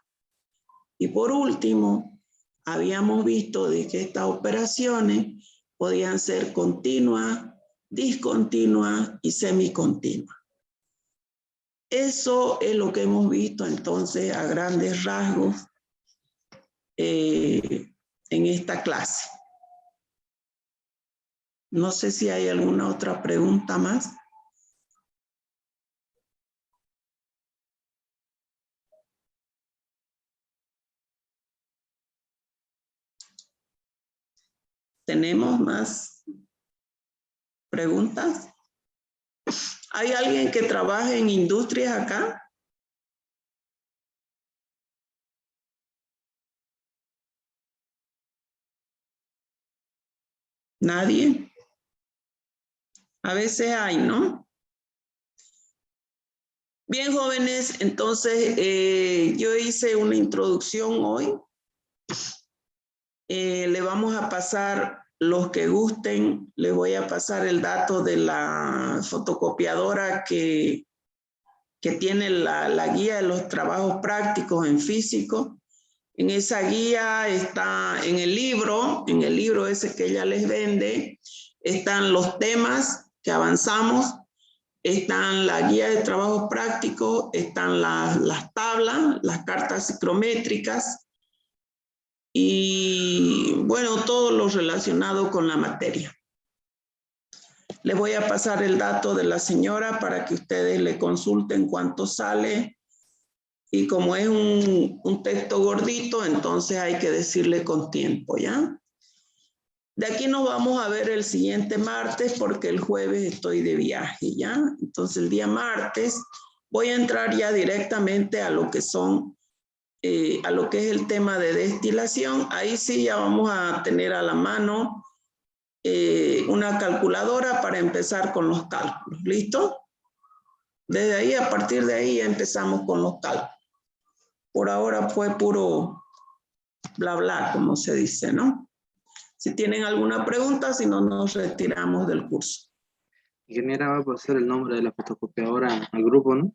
Y por último, habíamos visto de que estas operaciones podían ser continuas, discontinuas y semicontinuas. Eso es lo que hemos visto entonces a grandes rasgos en esta clase. No sé si hay alguna otra pregunta más. ¿Tenemos más preguntas? ¿Hay alguien que trabaje en industrias acá? ¿Nadie? A veces hay, ¿no? Bien, jóvenes, entonces yo hice una introducción hoy. Le vamos a pasar, los que gusten, les voy a pasar el dato de la fotocopiadora que tiene la guía de los trabajos prácticos en físico. En esa guía está, en el libro ese que ella les vende, están los temas que avanzamos, están la guía de trabajos prácticos, están las tablas, las cartas psicométricas y, bueno, todo lo relacionado con la materia. Le voy a pasar el dato de la señora para que ustedes le consulten cuánto sale. Y como es un texto gordito, entonces hay que decirle con tiempo, ¿ya? De aquí nos vamos a ver el siguiente martes porque el jueves estoy de viaje, ¿ya? Entonces el día martes voy a entrar ya directamente a lo que son, a lo que es el tema de destilación. Ahí sí ya vamos a tener a la mano una calculadora para empezar con los cálculos, ¿listo? Desde ahí, a partir de ahí ya empezamos con los cálculos. Por ahora fue puro bla bla, como se dice, ¿no? Si tienen alguna pregunta, si no, nos retiramos del curso. Ingeniera, va a pasar el nombre de la fotocopiadora al grupo, ¿no?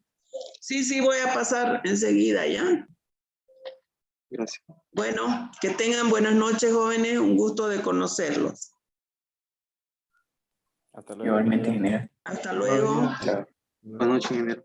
Sí, voy a pasar enseguida, ¿ya? Gracias. Bueno, que tengan buenas noches, jóvenes. Un gusto de conocerlos. Hasta luego. Igualmente, ingeniero. Hasta luego. Chao. Buenas noches, ingeniero.